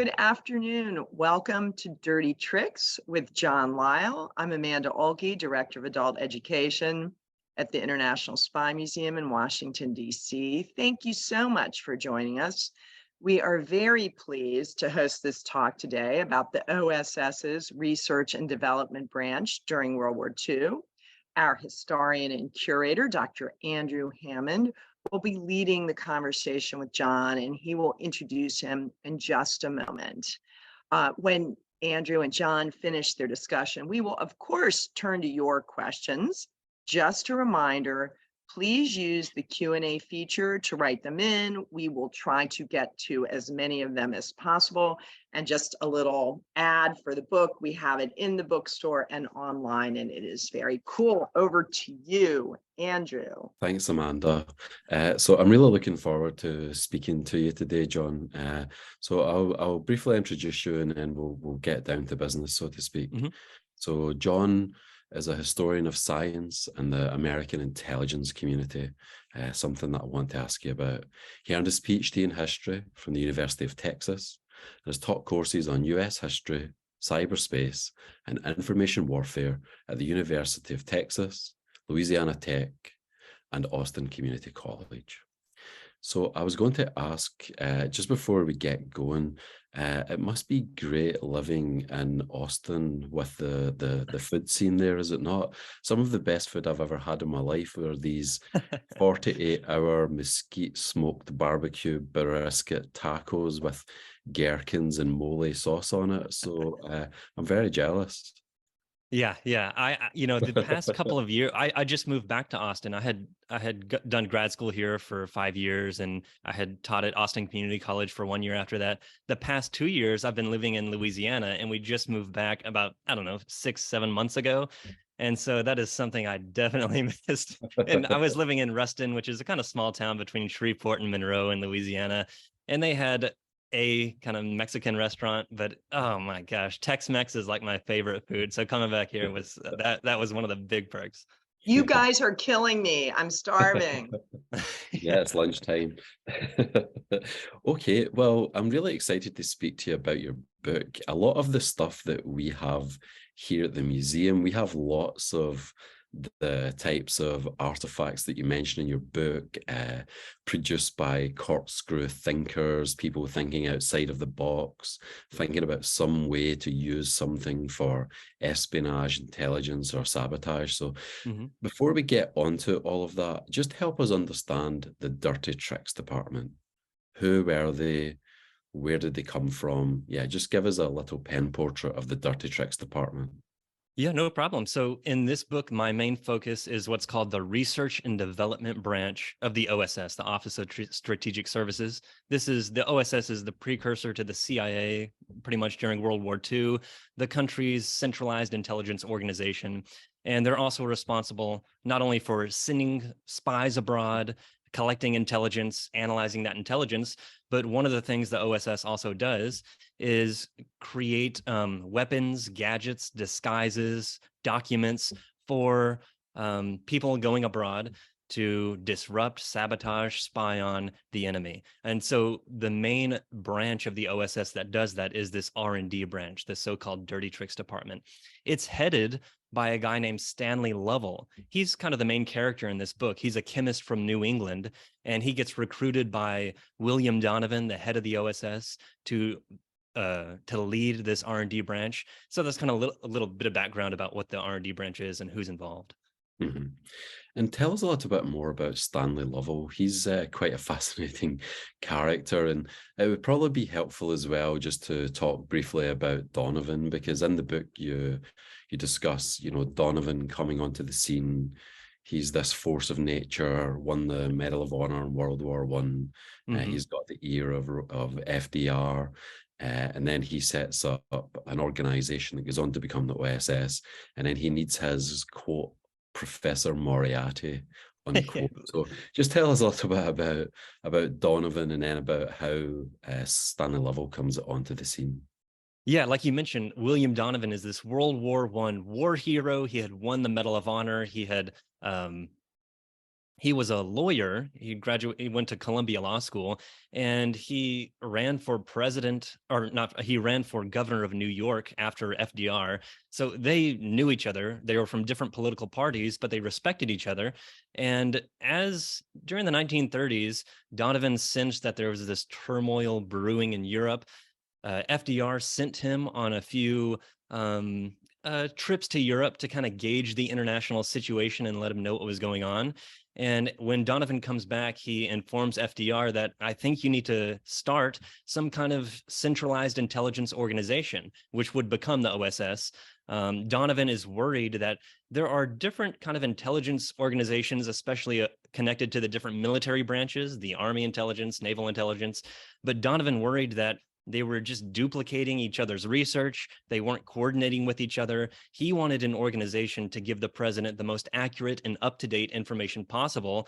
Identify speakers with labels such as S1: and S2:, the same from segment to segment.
S1: Good afternoon. Welcome to Dirty Tricks with John Lisle. I'm Amanda Olkey, Director of Adult Education at the International Spy Museum in Washington, D.C. Thank you so much for joining us. We are very pleased to host this talk today about the OSS's Research and Development Branch during World War II. Our historian and curator, Dr. Andrew Hammond, will be leading the conversation with John, and he will introduce him in just a moment. When Andrew and John finish their discussion, we will, of course, turn to your questions. Just a reminder, please use the Q&A feature to write them in. We will try to get to as many of them as possible. And just a little ad for the book. We have it in the bookstore and online, and it is very cool. Over to you, Andrew.
S2: Thanks, Amanda. So I'm really looking forward to speaking to you today, John. So I'll briefly introduce you, and then we'll get down to business, so to speak. So John is a historian of science and the American intelligence community, something that I want to ask you about. He earned his PhD in history from the University of Texas and has taught courses on US history, cyberspace, and information warfare at the University of Texas, Louisiana Tech, and Austin Community College. So I was going to ask, just before we get going, it must be great living in Austin with the food scene there, is it not? Some of the best food I've ever had in my life were these 48-hour mesquite smoked barbecue brisket tacos with gherkins and mole sauce on it. So I'm very jealous.
S3: Yeah. The past couple of years, I just moved back to Austin. I had done grad school here for 5 years, and I had taught at Austin Community College for 1 year after that. The past 2 years, I've been living in Louisiana, and we just moved back about, 6-7 months ago. And so that is something I definitely missed. And I was living in Ruston, which is a kind of small town between Shreveport and Monroe in Louisiana. And they had a kind of Mexican restaurant, but oh my gosh, Tex-Mex is like my favorite food. So coming back here was that was one of the big perks.
S1: You guys are killing me. I'm starving.
S2: Yeah, it's lunchtime. Okay, well, I'm really excited to speak to you about your book. A lot of the stuff that we have here at the museum, we have lots of the types of artifacts that you mentioned in your book, produced by corkscrew thinkers, people thinking outside of the box, thinking about some way to use something for espionage, intelligence, or sabotage. So before we get onto all of that, just help us understand the Dirty Tricks department. Who were they? Where did they come from? Yeah, just give us a little pen portrait of the Dirty Tricks department.
S3: Yeah, no problem. So in this book, my main focus is what's called the Research and Development Branch of the OSS, the Office of Strategic Services. The OSS is the precursor to the CIA, pretty much during World War II, the country's centralized intelligence organization. And they're also responsible not only for sending spies abroad, collecting intelligence, analyzing that intelligence, but one of the things the OSS also does is create weapons, gadgets, disguises, documents for people going abroad to disrupt, sabotage, spy on the enemy. And so the main branch of the OSS that does that is this R&D branch, the so-called Dirty Tricks Department. It's headed by a guy named Stanley Lovell. He's kind of the main character in this book. He's a chemist from New England, and he gets recruited by William Donovan, the head of the OSS, to lead this R&D branch. So that's kind of a little bit of background about what the R&D branch is and who's involved.
S2: And tell us a little bit more about Stanley Lovell. He's quite a fascinating character, and it would probably be helpful as well just to talk briefly about Donovan, because in the book you discuss, Donovan coming onto the scene. He's this force of nature, won the Medal of Honor in World War I. He's got the ear of FDR. And then he sets up an organization that goes on to become the OSS. And then he needs his, quote, Professor Moriarty, unquote. So just tell us a little bit about Donovan, and then about how Stanley Level comes onto the scene.
S3: Yeah, like you mentioned, William Donovan is this World War I war hero. He had won the Medal of Honor. He had He was a lawyer. He went to Columbia Law School, and he ran for president, or not, he ran for governor of New York after FDR. So they knew each other. They were from different political parties, but they respected each other. And as during the 1930s, Donovan sensed that there was this turmoil brewing in Europe. FDR sent him on a few trips to Europe to kind of gauge the international situation and let him know what was going on. And when Donovan comes back, he informs FDR that I think you need to start some kind of centralized intelligence organization, which would become the OSS. Donovan is worried that there are different kind of intelligence organizations, especially connected to the different military branches, the Army intelligence, naval intelligence. But Donovan worried that they were just duplicating each other's research. They weren't coordinating with each other. He wanted an organization to give the president the most accurate and up-to-date information possible,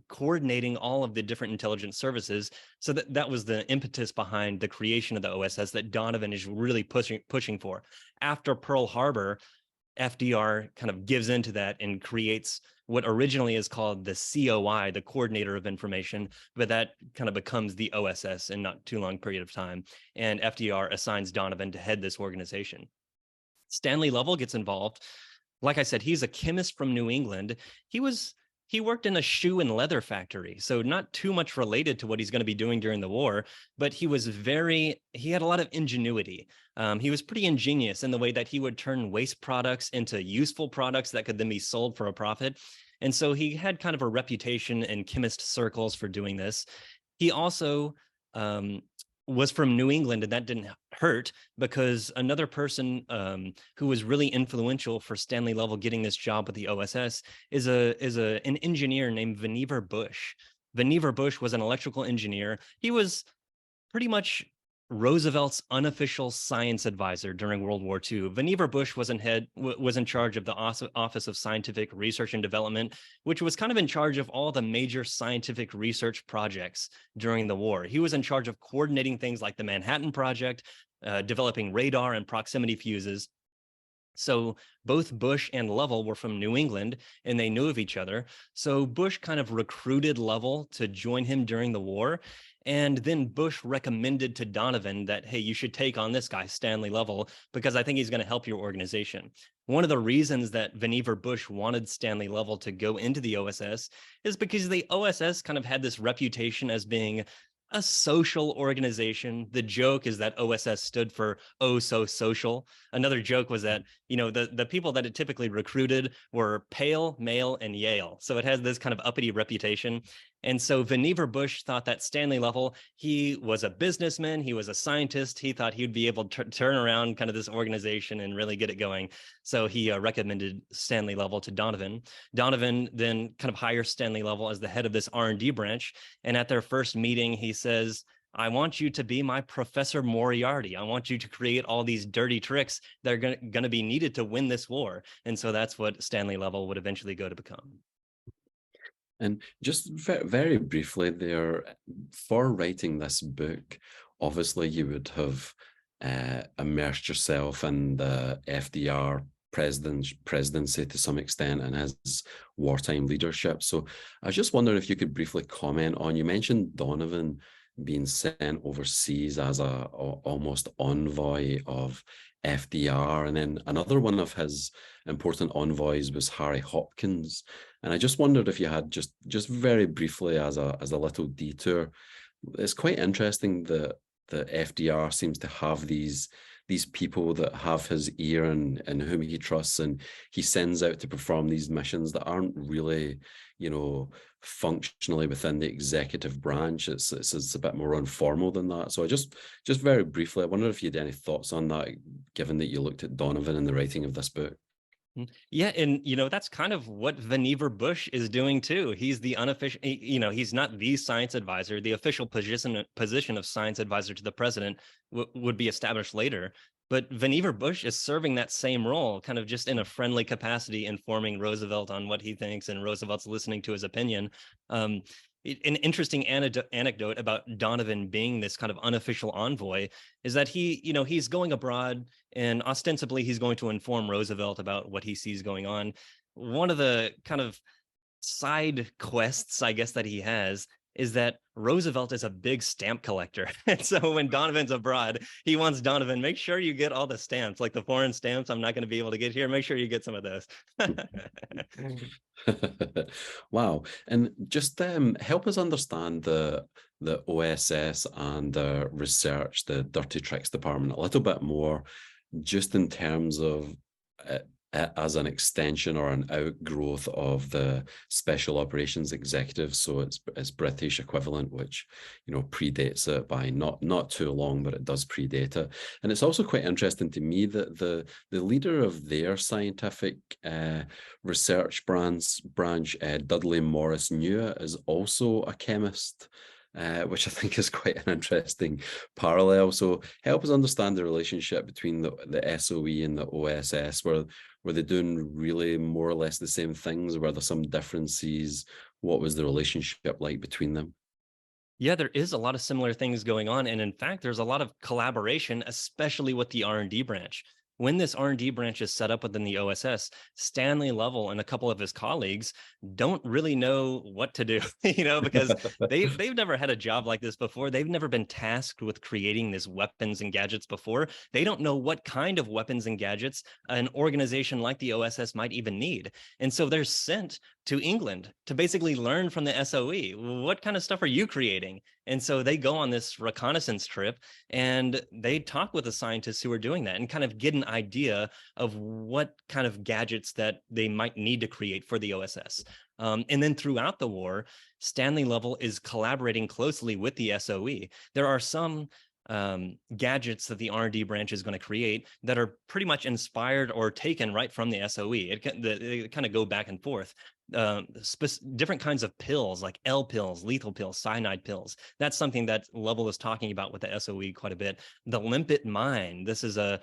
S3: coordinating all of the different intelligence services. So that was the impetus behind the creation of the OSS that Donovan is really pushing for. After Pearl Harbor, FDR kind of gives into that and creates what originally is called the COI, the Coordinator of Information, but that kind of becomes the OSS in not too long period of time. And FDR assigns Donovan to head this organization. Stanley Lovell gets involved. Like I said, he's a chemist from New England. He worked in a shoe and leather factory, so not too much related to what he's going to be doing during the war, but he had a lot of ingenuity. He was pretty ingenious in the way that he would turn waste products into useful products that could then be sold for a profit. And so he had kind of a reputation in chemist circles for doing this. He also was from New England, and that didn't hurt because another person who was really influential for Stanley Level getting this job with the OSS is an engineer named Vannevar Bush. Vannevar Bush was an electrical engineer. He was pretty much Roosevelt's unofficial science advisor during World War II. Vannevar Bush was in charge of the Office of Scientific Research and Development, which was kind of in charge of all the major scientific research projects during the war. He was in charge of coordinating things like the Manhattan Project, developing radar and proximity fuses. So both Bush and Lovell were from New England, and they knew of each other. So Bush kind of recruited Lovell to join him during the war. And then Bush recommended to Donovan that, hey, you should take on this guy, Stanley Lovell, because I think he's going to help your organization. One of the reasons that Vannevar Bush wanted Stanley Lovell to go into the OSS is because the OSS kind of had this reputation as being a social organization. The joke is that OSS stood for oh so social. Another joke was that, the people that it typically recruited were pale, male, and Yale. So it has this kind of uppity reputation. And so Vannevar Bush thought that Stanley Level, he was a businessman, he was a scientist, he thought he'd be able to turn around kind of this organization and really get it going. So he recommended Stanley Level to Donovan. Donovan then kind of hires Stanley Level as the head of this R&D branch. And at their first meeting, he says, I want you to be my Professor Moriarty. I want you to create all these dirty tricks that are going to be needed to win this war. And so that's what Stanley Level would eventually go to become.
S2: And just very briefly there, for writing this book, obviously you would have immersed yourself in the FDR presidency to some extent and his wartime leadership. So I was just wondering if you could briefly comment on, you mentioned Donovan being sent overseas as a almost envoy of FDR, and then another one of his important envoys was Harry Hopkins. And I just wondered if you had just very briefly as a little detour. It's quite interesting that the FDR seems to have these people that have his ear and whom he trusts, and he sends out to perform these missions that aren't really, functionally within the executive branch. It's a bit more informal than that. So I just very briefly, I wonder if you had any thoughts on that, given that you looked at Donovan in the writing of this book.
S3: Yeah, and that's kind of what Vannevar Bush is doing too. He's the unofficial, he's not the science advisor. The official position of science advisor to the president would be established later. But Vannevar Bush is serving that same role, kind of just in a friendly capacity, informing Roosevelt on what he thinks, and Roosevelt's listening to his opinion. An interesting anecdote about Donovan being this kind of unofficial envoy is that he's going abroad, and ostensibly he's going to inform Roosevelt about what he sees going on. One of the kind of side quests, I guess, that he has is that Roosevelt is a big stamp collector. And so when Donovan's abroad, he wants Donovan, make sure you get all the stamps, like the foreign stamps I'm not going to be able to get here. Make sure you get some of those.
S2: Wow. And just help us understand the OSS and the research, the Dirty Tricks department a little bit more, just in terms of as an extension or an outgrowth of the Special Operations Executive. So it's British equivalent, which, you know, predates it by not too long, but it does predate it. And it's also quite interesting to me that the leader of their scientific research branch, Dudley Morris Newer, is also a chemist. Which I think is quite an interesting parallel. So help us understand the relationship between the SOE and the OSS. Were they doing really more or less the same things? Were there some differences? What was the relationship like between them?
S3: Yeah, there is a lot of similar things going on. And in fact, there's a lot of collaboration, especially with the R&D branch. When this R&D branch is set up within the OSS, Stanley Lovell and a couple of his colleagues don't really know what to do, because they've never had a job like this before. They've never been tasked with creating these weapons and gadgets before. They don't know what kind of weapons and gadgets an organization like the OSS might even need. And so they're sent to England to basically learn from the SOE. What kind of stuff are you creating? And so they go on this reconnaissance trip and they talk with the scientists who are doing that and kind of get an idea of what kind of gadgets that they might need to create for the OSS. And then throughout the war, Stanley Level is collaborating closely with the SOE. There are some gadgets that the R&D branch is going to create that are pretty much inspired or taken right from the SOE. They kind of go back and forth. Different kinds of pills like L pills, lethal pills, cyanide pills. That's something that Lovell is talking about with the SOE quite a bit. The limpet mine. This is an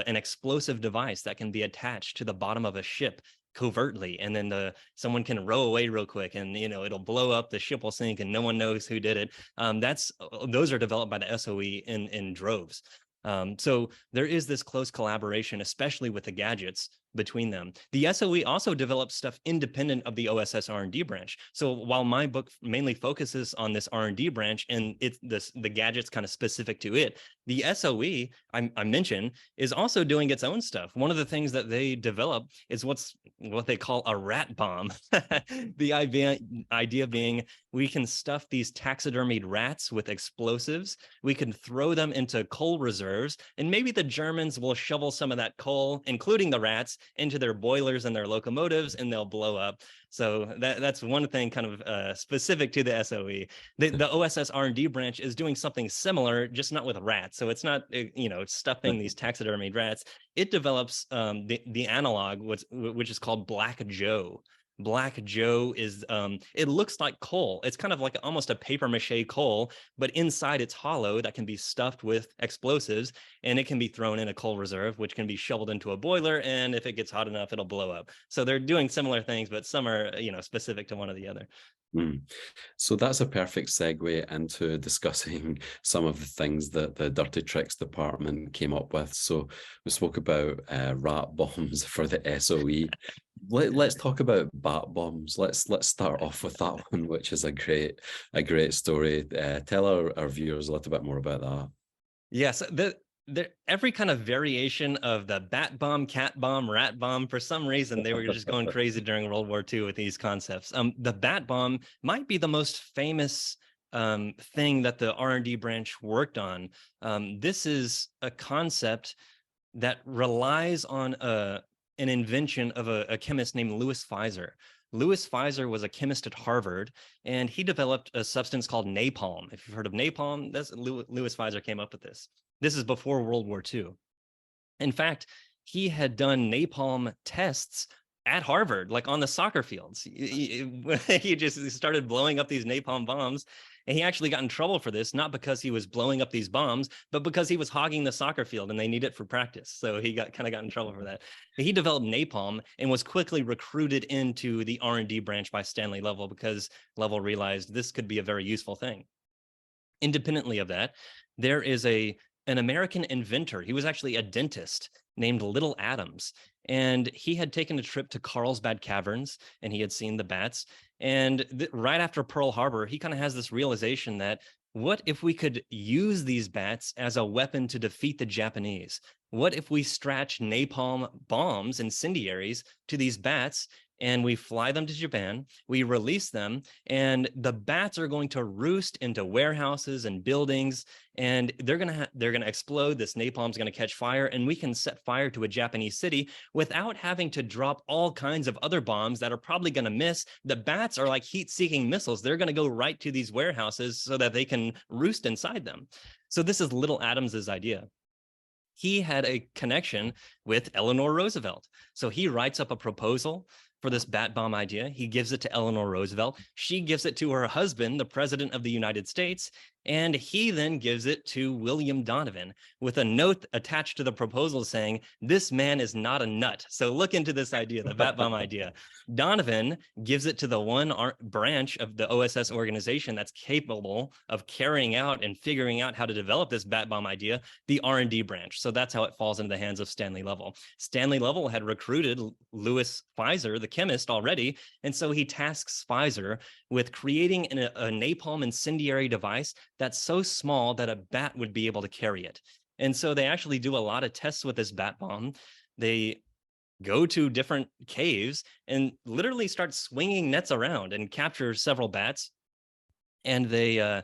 S3: explosive device that can be attached to the bottom of a ship covertly, and then someone can row away real quick, and it'll blow up, the ship will sink, and no one knows who did it. Those are developed by the SOE in droves. So there is this close collaboration, especially with the gadgets between them. The SOE also develops stuff independent of the OSS R&D branch. So while my book mainly focuses on this R&D branch and the gadgets kind of specific to it, the SOE I mentioned is also doing its own stuff. One of the things that they develop is what they call a rat bomb. The idea being we can stuff these taxidermied rats with explosives. We can throw them into coal reserves, and maybe the Germans will shovel some of that coal, including the rats, into their boilers and their locomotives, and they'll blow up. So that's one thing kind of specific to the SOE. The OSS R&D branch is doing something similar, just not with rats. So it's not stuffing these taxidermied rats. It develops the analog, which is called Black Joe. Black Joe is it looks like coal. It's kind of like almost a paper mache coal, but inside it's hollow that can be stuffed with explosives, and it can be thrown in a coal reserve, which can be shoveled into a boiler, and if it gets hot enough, it'll blow up. So they're doing similar things, but some are specific to one or the other.
S2: So that's a perfect segue into discussing some of the things that the Dirty Tricks department came up with. So we spoke about rat bombs for the SOE. Let's talk about bat bombs. Let's start off with that one, which is a great story. Tell our viewers a little bit more about that.
S3: Yes, every kind of variation of the bat bomb, cat bomb, rat bomb, for some reason, they were just going crazy during World War II with these concepts. The bat bomb might be the most famous thing that the R&D branch worked on. This is a concept that relies on an invention of a chemist named Louis Pfizer. Louis Pfizer was a chemist at Harvard, and he developed a substance called napalm. If you've heard of napalm, Louis Pfizer came up with this. This is before World War II. In fact, he had done napalm tests at Harvard, like on the soccer fields. He just started blowing up these napalm bombs, and he actually got in trouble for this, not because he was blowing up these bombs, but because he was hogging the soccer field and they need it for practice. So he got in trouble for that. He developed napalm and was quickly recruited into the R&D branch by Stanley Level because Level realized this could be a very useful thing. Independently of that, there is an American inventor. He was actually a dentist named Little Adams. And he had taken a trip to Carlsbad Caverns, and he had seen the bats. And right after Pearl Harbor, he kind of has this realization that what if we could use these bats as a weapon to defeat the Japanese? What if we stretch napalm bombs, incendiaries, to these bats, and we fly them to Japan, we release them, and the bats are going to roost into warehouses and buildings, and they're gonna explode. This napalm's gonna catch fire, and we can set fire to a Japanese city without having to drop all kinds of other bombs that are probably gonna miss. The bats are like heat-seeking missiles. They're gonna go right to these warehouses so that they can roost inside them. So this is Little Adams's idea. He had a connection with Eleanor Roosevelt. So he writes up a proposal for this bat bomb idea. He gives it to Eleanor Roosevelt. She gives it to her husband, the President of the United States, and he then gives it to William Donovan with a note attached to the proposal saying, this man is not a nut. So look into this idea, the bat bomb idea. Donovan gives it to the one branch of the OSS organization that's capable of carrying out and figuring out how to develop this bat bomb idea, the R&D branch. So that's how it falls into the hands of Stanley Lovell. Stanley Lovell had recruited Louis Pfizer, the chemist, already, and so he tasks Pfizer with creating a napalm incendiary device that's so small that a bat would be able to carry it. And so they actually do a lot of tests with this bat bomb. They go to different caves and literally start swinging nets around and capture several bats. And they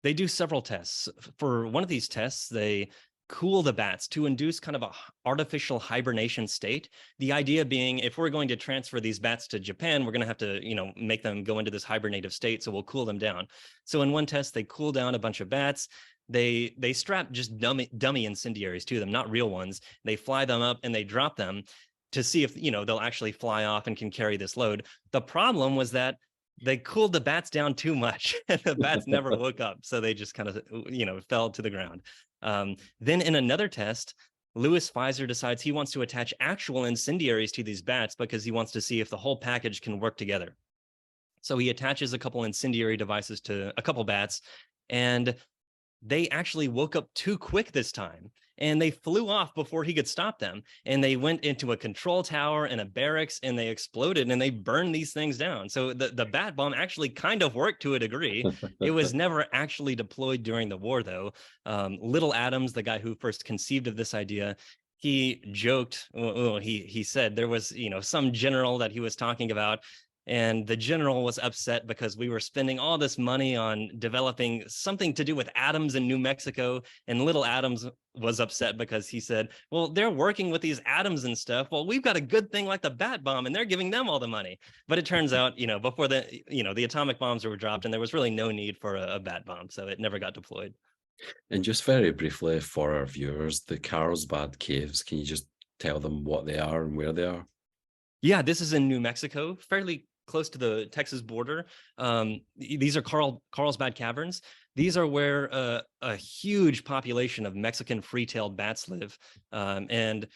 S3: do several tests. For one of these tests, they cool the bats to induce kind of a artificial hibernation state. The idea being, if we're going to transfer these bats to Japan, we're going to have to, make them go into this hibernative state. So we'll cool them down. So in one test, they cool down a bunch of bats. They strap just dummy incendiaries to them, not real ones. They fly them up and they drop them to see if, they'll actually fly off and can carry this load. The problem was that they cooled the bats down too much and the bats never woke up. So they just kind of, fell to the ground. Then in another test, Louis Pfizer decides he wants to attach actual incendiaries to these bats because he wants to see if the whole package can work together. So he attaches a couple incendiary devices to a couple bats, and they actually woke up too quick this time. And they flew off before he could stop them. And they went into a control tower and a barracks, and they exploded and they burned these things down. So the bat bomb actually kind of worked to a degree. It was never actually deployed during the war, though. Little Adams, the guy who first conceived of this idea, he joked, he said there was, some general that he was talking about, and the general was upset because we were spending all this money on developing something to do with atoms in New Mexico. And Little Adams was upset because he said, well, they're working with these atoms and stuff. Well, we've got a good thing like the bat bomb and they're giving them all the money. But it turns out, before the atomic bombs were dropped, and there was really no need for a bat bomb. So it never got deployed.
S2: And just very briefly for our viewers, the Carlsbad Caves, can you just tell them what they are and where they are?
S3: Yeah, this is in New Mexico, fairly close to the Texas border. These are Carlsbad Caverns. These are where a huge population of Mexican free-tailed bats live. And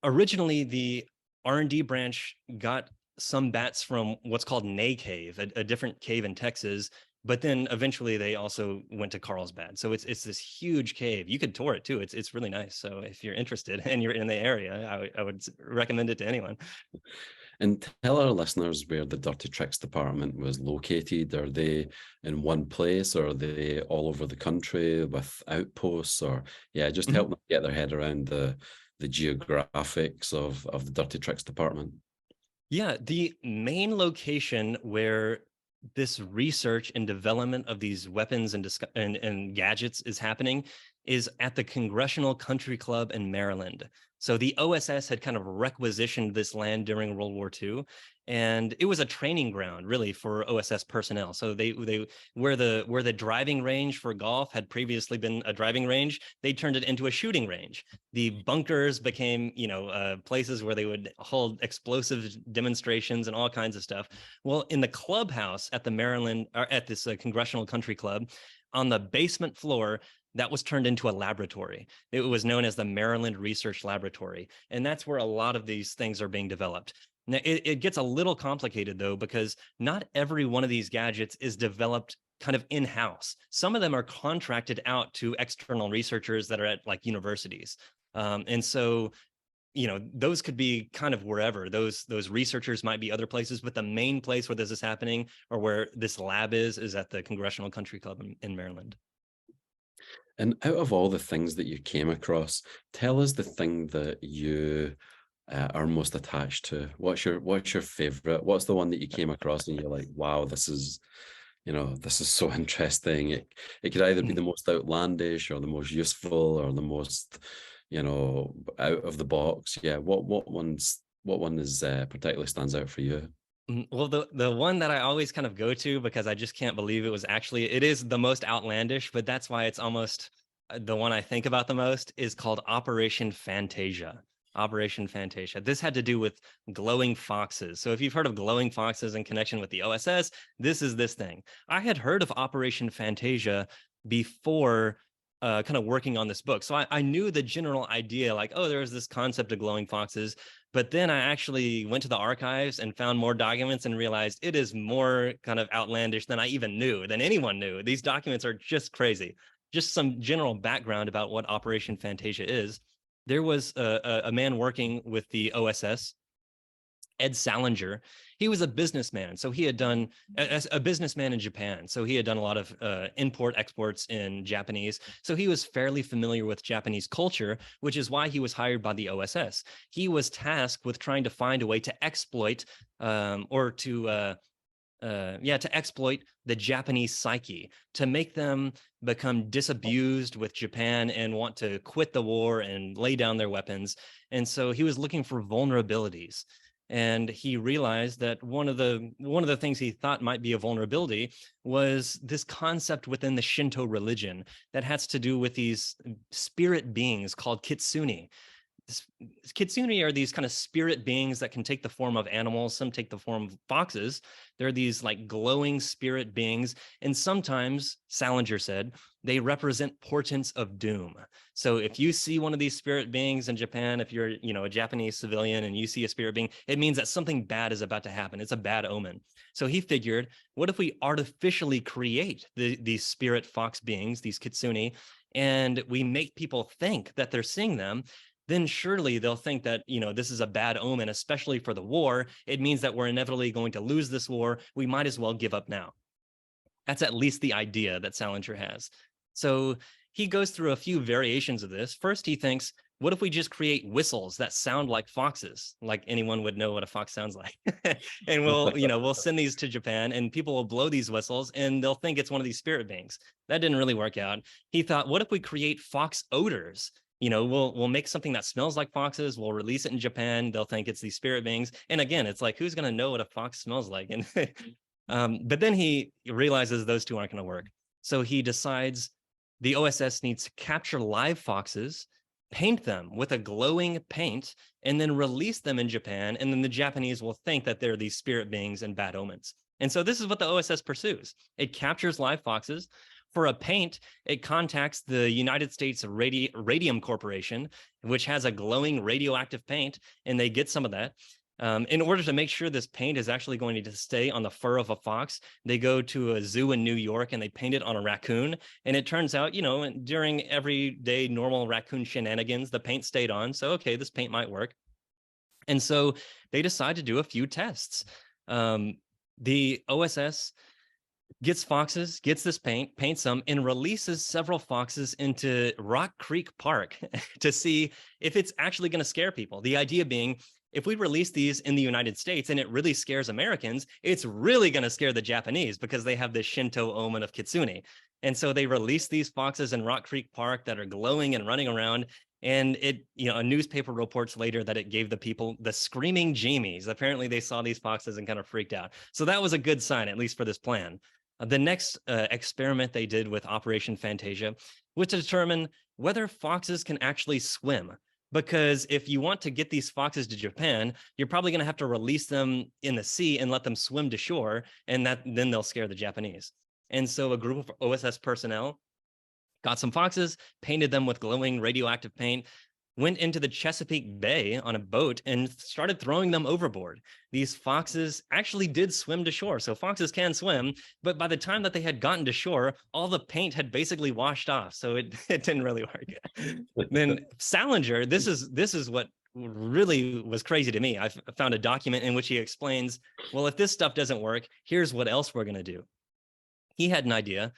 S3: originally, the R&D branch got some bats from what's called Ney Cave, a different cave in Texas. But then eventually they also went to Carlsbad. So it's this huge cave. You could tour it too. It's really nice. So if you're interested and you're in the area, I would recommend it to anyone.
S2: And tell our listeners where the Dirty Tricks department was located. Are they in one place, or are they all over the country with outposts? Or just help them get their head around the geographics of the Dirty Tricks department. Yeah,
S3: the main location where this research and development of these weapons and gadgets is happening is at the Congressional Country Club in Maryland. So the OSS had kind of requisitioned this land during World War II, and it was a training ground really for OSS personnel. So they where the driving range for golf had previously been a driving range, they turned it into a shooting range. The bunkers became, places where they would hold explosive demonstrations and all kinds of stuff. Well, in the clubhouse at the Maryland, or at this Congressional Country Club, on the basement floor, that was turned into a laboratory. It was known as the Maryland Research Laboratory. And that's where a lot of these things are being developed. Now, it gets a little complicated, though, because not every one of these gadgets is developed kind of in-house. Some of them are contracted out to external researchers that are at like universities. And so, those could be kind of wherever. Those researchers might be other places, but the main place where this is happening, or where this lab is at the Congressional Country Club in Maryland.
S2: And out of all the things that you came across, tell us the thing that you are most attached to. What's your favorite? What's the one that you came across and you're like, wow, this is so interesting. It could either be the most outlandish or the most useful or the most, out of the box. Yeah. What one is particularly stands out for you?
S3: Well, the one that I always kind of go to, because I just can't believe it is the most outlandish, but that's why it's almost the one I think about the most, is called Operation Fantasia. Operation Fantasia. This had to do with glowing foxes. So if you've heard of glowing foxes in connection with the OSS, this is this thing. I had heard of Operation Fantasia before kind of working on this book. So I knew the general idea, like, oh, there's this concept of glowing foxes. But then I actually went to the archives and found more documents and realized it is more kind of outlandish than I even knew, than anyone knew. These documents are just crazy. Just some general background about what Operation Fantasia is. There was a man working with the OSS, Ed Salinger. He was a businessman. So he had done a businessman in Japan. So he had done a lot of import exports in Japanese. So he was fairly familiar with Japanese culture, which is why he was hired by the OSS. He was tasked with trying to find a way to exploit to exploit the Japanese psyche, to make them become disabused with Japan and want to quit the war and lay down their weapons. And so he was looking for vulnerabilities. And he realized that one of the things he thought might be a vulnerability was this concept within the Shinto religion that has to do with these spirit beings called kitsune. Kitsune are these kind of spirit beings that can take the form of animals. Some take the form of foxes. They're these like glowing spirit beings. And sometimes, Salinger said, they represent portents of doom. So if you see one of these spirit beings in Japan, if you're, a Japanese civilian and you see a spirit being, it means that something bad is about to happen. It's a bad omen. So he figured, what if we artificially create these spirit fox beings, these kitsune, and we make people think that they're seeing them? Then surely they'll think that, this is a bad omen, especially for the war. It means that we're inevitably going to lose this war. We might as well give up now. That's at least the idea that Salinger has. So he goes through a few variations of this. First, he thinks, what if we just create whistles that sound like foxes, like anyone would know what a fox sounds like? And we'll send these to Japan and people will blow these whistles and they'll think it's one of these spirit beings. That didn't really work out. He thought, what if we create fox odors? We'll make something that smells like foxes. We'll release it in Japan. They'll think it's these spirit beings. And again, it's like, who's going to know what a fox smells like? And but then he realizes those two aren't going to work. So he decides the OSS needs to capture live foxes, paint them with a glowing paint, and then release them in Japan. And then the Japanese will think that they're these spirit beings and bad omens. And so this is what the OSS pursues. It captures live foxes. For a paint, it contacts the United States Radium Corporation, which has a glowing radioactive paint, and they get some of that. In order to make sure this paint is actually going to stay on the fur of a fox, they go to a zoo in New York and they paint it on a raccoon. And it turns out, during everyday normal raccoon shenanigans, the paint stayed on. So, okay, this paint might work. And so they decide to do a few tests. The OSS gets foxes, gets this paint, paints them, and releases several foxes into Rock Creek Park to see if it's actually going to scare people. The idea being, if we release these in the United States and it really scares Americans, it's really going to scare the Japanese because they have this Shinto omen of kitsune. And so they release these foxes in Rock Creek Park that are glowing and running around. And a newspaper reports later that it gave the people the screaming Jamies. Apparently they saw these foxes and kind of freaked out. So that was a good sign, at least for this plan. The next experiment they did with Operation Fantasia was to determine whether foxes can actually swim. Because if you want to get these foxes to Japan, you're probably going to have to release them in the sea and let them swim to shore, and then they'll scare the Japanese. And so a group of OSS personnel got some foxes, painted them with glowing radioactive paint, went into the Chesapeake Bay on a boat and started throwing them overboard. These foxes actually did swim to shore. So foxes can swim, but by the time that they had gotten to shore, all the paint had basically washed off. So it didn't really work. Then Salinger, this is what really was crazy to me. I found a document in which he explains, well, if this stuff doesn't work, here's what else we're going to do. He had an idea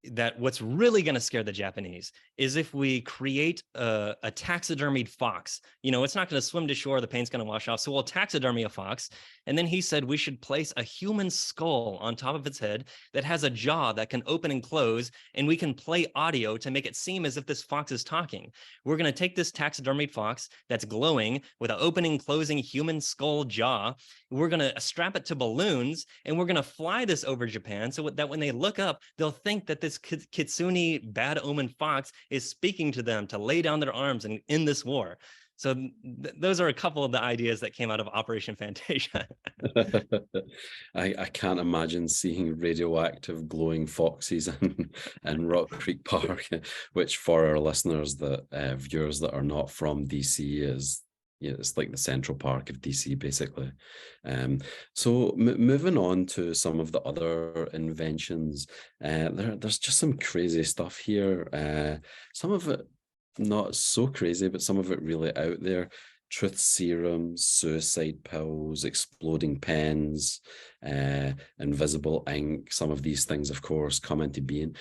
S3: that what's really going to scare the Japanese is if we create a taxidermied fox. You know, it's not going to swim to shore, the paint's going to wash off, so we'll taxidermy a fox. And then he said we should place a human skull on top of its head that has a jaw that can open and close, and we can play audio to make it seem as if this fox is talking. We're going to take this taxidermied fox that's glowing with an opening, closing human skull jaw. We're going to strap it to balloons, and we're going to fly this over Japan so that when they look up, they'll think that this kitsune bad omen fox is speaking to them to lay down their arms and end this war. So those are a couple of the ideas that came out of Operation Fantasia.
S2: I can't imagine seeing radioactive glowing foxes in Rock Creek Park, which for our listeners, that viewers that are not from DC, is, you know, it's like the Central Park of DC, basically. So moving on to some of the other inventions, there's just some crazy stuff here. Some of it not so crazy, but some of it really out there. Truth serums, suicide pills, exploding pens, invisible ink. Some of these things, of course, come into being.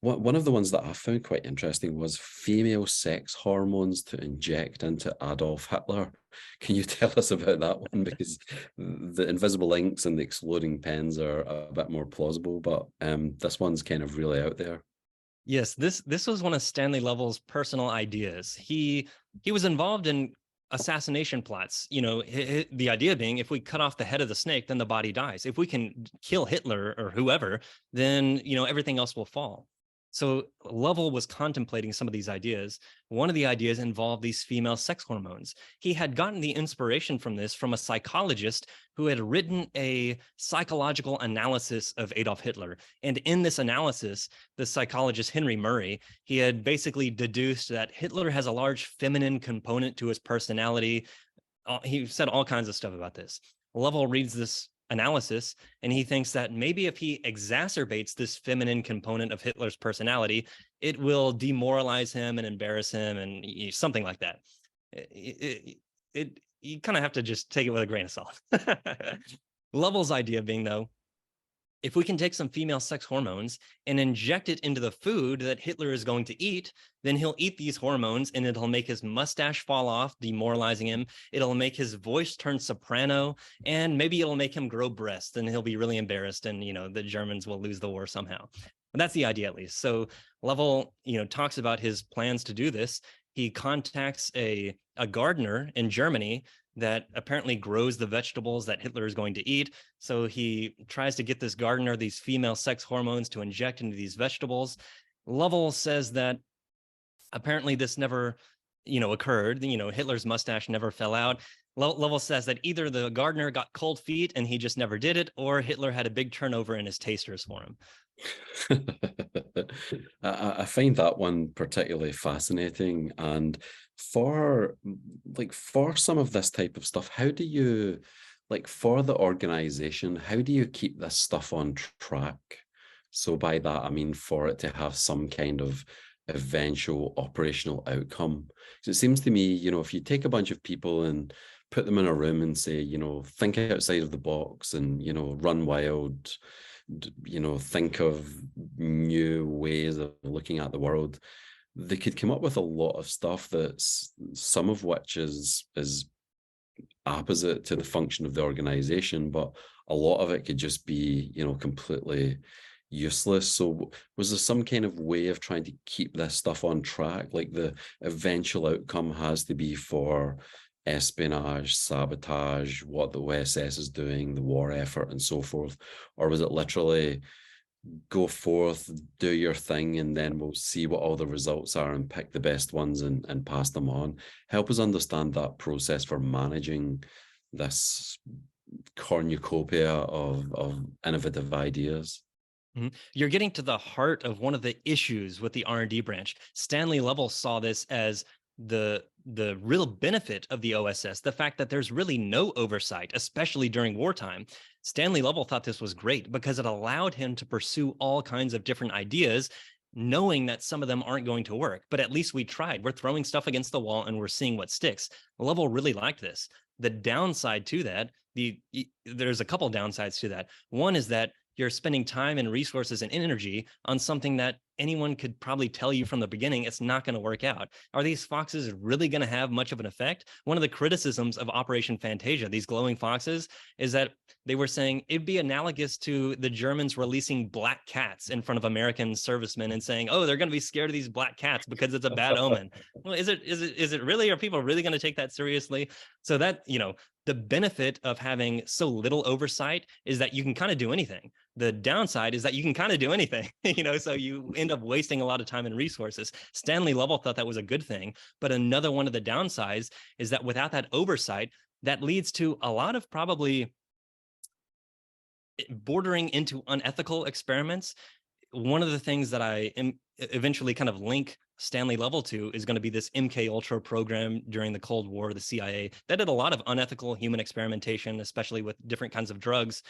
S2: One of the ones that I found quite interesting was female sex hormones to inject into Adolf Hitler. Can you tell us about that one? Because the invisible inks and the exploding pens are a bit more plausible, but this one's kind of really out there.
S3: Yes, this was one of Stanley Level's personal ideas. He was involved in assassination plots. You know, the idea being, if we cut off the head of the snake, then the body dies. If we can kill Hitler or whoever, then, you know, everything else will fall. So Lovell was contemplating some of these ideas. One of the ideas involved these female sex hormones. He had gotten the inspiration from this from a psychologist who had written a psychological analysis of Adolf Hitler. And in this analysis, the psychologist Henry Murray, he had basically deduced that Hitler has a large feminine component to his personality. He said all kinds of stuff about this. Lovell reads this analysis, and he thinks that maybe if he exacerbates this feminine component of Hitler's personality, it will demoralize him and embarrass him and something like that. You kind of have to just take it with a grain of salt. Lovell's idea being, though, if we can take some female sex hormones and inject it into the food that Hitler is going to eat, then he'll eat these hormones and it'll make his mustache fall off, demoralizing him. It'll make his voice turn soprano, and maybe it'll make him grow breasts, and he'll be really embarrassed, and, you know, the Germans will lose the war somehow. But that's the idea, at least. So Lovell, you know, talks about his plans to do this. He contacts a gardener in Germany that apparently grows the vegetables that Hitler is going to eat. So he tries to get this gardener these female sex hormones to inject into these vegetables. Lovell says that apparently this never, you know, occurred. You know, Hitler's mustache never fell out. Lovell says that either the gardener got cold feet and he just never did it, or Hitler had a big turnover in his tasters for him.
S2: I find that one particularly fascinating. And for some of this type of stuff, how do you, like, for the organization, how do you keep this stuff on track? So by that, I mean, for it to have some kind of eventual operational outcome. So it seems to me, you know, if you take a bunch of people and put them in a room and say, you know, think outside of the box and, you know, run wild, you know, think of new ways of looking at the world, they could come up with a lot of stuff that's, some of which is opposite to the function of the organization, but a lot of it could just be, you know, completely useless. So was there some kind of way of trying to keep this stuff on track? Like the eventual outcome has to be for espionage, sabotage, what the OSS is doing, the war effort, and so forth? Or was it literally go forth, do your thing, and then we'll see what all the results are and pick the best ones and pass them on? Help us understand that process for managing this cornucopia of innovative ideas.
S3: You're getting to the heart of one of the issues with the R&D branch. Stanley Lovell saw this as the real benefit of the OSS, the fact that there's really no oversight, especially during wartime. Stanley Lovell thought this was great because it allowed him to pursue all kinds of different ideas, knowing that some of them aren't going to work, but at least we tried. We're throwing stuff against the wall and we're seeing what sticks. Lovell really liked this. The downside to that, there's a couple downsides to that. One is that you're spending time and resources and energy on something that anyone could probably tell you from the beginning it's not going to work out. Are these foxes really going to have much of an effect? One of the criticisms of Operation Fantasia, these glowing foxes, is that they were saying it'd be analogous to the Germans releasing black cats in front of American servicemen and saying, oh, they're going to be scared of these black cats because it's a bad omen. Well, is it really? Are people really going to take that seriously? So that, the benefit of having so little oversight is that you can kind of do anything. The downside is that you can kind of do anything, so you end up wasting a lot of time and resources. Stanley Lovell thought that was a good thing, but another one of the downsides is that without that oversight, that leads to a lot of probably bordering into unethical experiments. One of the things that I eventually kind of link Stanley Level to is going to be this MK Ultra program during the Cold War, the CIA, that did a lot of unethical human experimentation, especially with different kinds of drugs.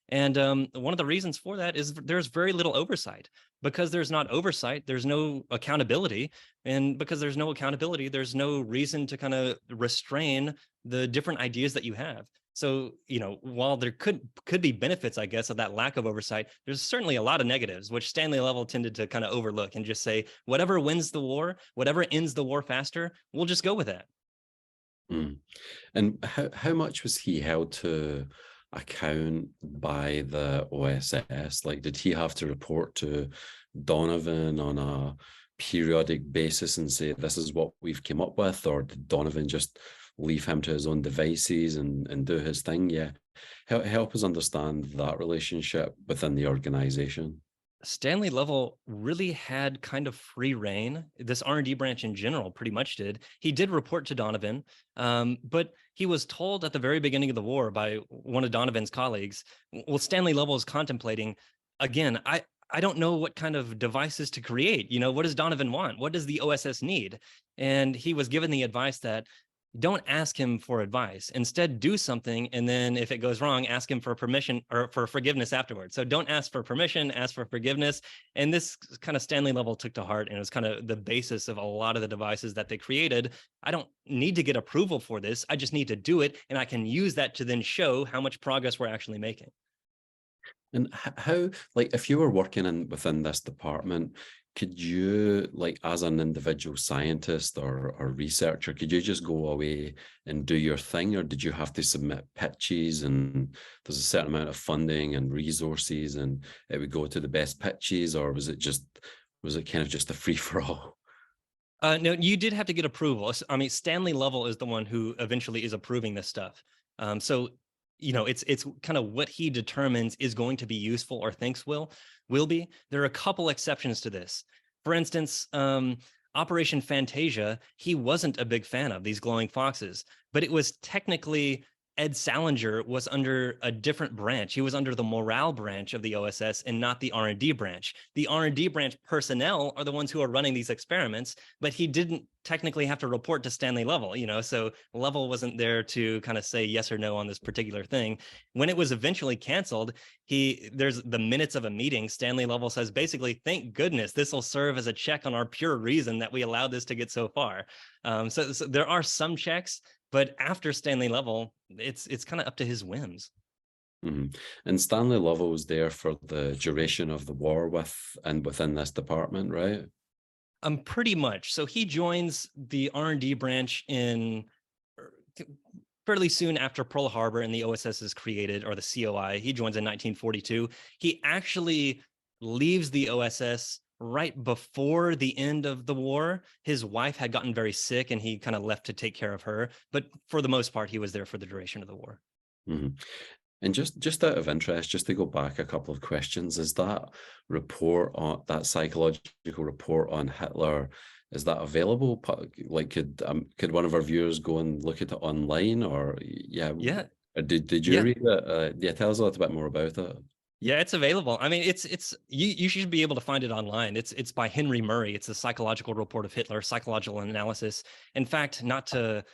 S3: And one of the reasons for that is there's very little oversight. Because there's not oversight, there's no accountability. And because there's no accountability, there's no reason to kind of restrain the different ideas that you have. So, while there could be benefits, I guess, of that lack of oversight, there's certainly a lot of negatives, which Stanley Level tended to kind of overlook and just say, whatever wins the war, whatever ends the war faster, we'll just go with that.
S2: Mm. And how much was he held to account by the OSS? Like, did he have to report to Donovan on a periodic basis and say, this is what we've come up with? Or did Donovan just leave him to his own devices and do his thing? Yeah. Help us understand that relationship within the organization.
S3: Stanley Level really had kind of free reign. This R&D branch in general pretty much did. He did report to Donovan, but he was told at the very beginning of the war by one of Donovan's colleagues, well, Stanley Level is contemplating, again, I don't know what kind of devices to create. What does Donovan want? What does the OSS need? And he was given the advice that don't ask him for advice. Instead, do something. And then if it goes wrong, ask him for permission or for forgiveness afterwards. So don't ask for permission, ask for forgiveness. And this kind of Stanley Level took to heart, and it was kind of the basis of a lot of the devices that they created. I don't need to get approval for this. I just need to do it. And I can use that to then show how much progress we're actually making.
S2: And how, like, if you were working within this department, could you, like, as an individual scientist or researcher, could you just go away and do your thing? Or did you have to submit pitches, and there's a certain amount of funding and resources and it would go to the best pitches? Or was it kind of just a free for all?
S3: No, you did have to get approval. I mean, Stanley Level is the one who eventually is approving this stuff. So it's kind of what he determines is going to be useful or thinks will be. There are a couple exceptions to this. For instance, Operation Fantasia, he wasn't a big fan of these glowing foxes, but it was technically Ed Salinger was under a different branch. He was under the morale branch of the OSS and not the R&D branch. The R&D branch personnel are the ones who are running these experiments, but he didn't technically have to report to Stanley Level, so Level wasn't there to kind of say yes or no on this particular thing. When it was eventually canceled, there's the minutes of a meeting. Stanley Level says, basically, thank goodness this will serve as a check on our pure reason that we allowed this to get so far. So there are some checks, but after Stanley Level, it's kind of up to his whims.
S2: Mm-hmm. And Stanley Lovell was there for the duration of the war within this department, right?
S3: Pretty much. So he joins the R&D branch in fairly soon after Pearl Harbor and the OSS is created, or the COI. He joins in 1942. He actually leaves the OSS right before the end of the war. His wife had gotten very sick and he kind of left to take care of her. But for the most part, he was there for the duration of the war.
S2: Mm-hmm. And just out of interest, just to go back a couple of questions, is that report on that psychological report on Hitler, is that available? Like, could one of our viewers go and look at it online? Or yeah. Did you read it? Yeah, tell us a little bit more about it.
S3: Yeah, it's available. I mean, it's you should be able to find it online. It's by Henry Murray. It's a psychological report of Hitler, psychological analysis. In fact, not to,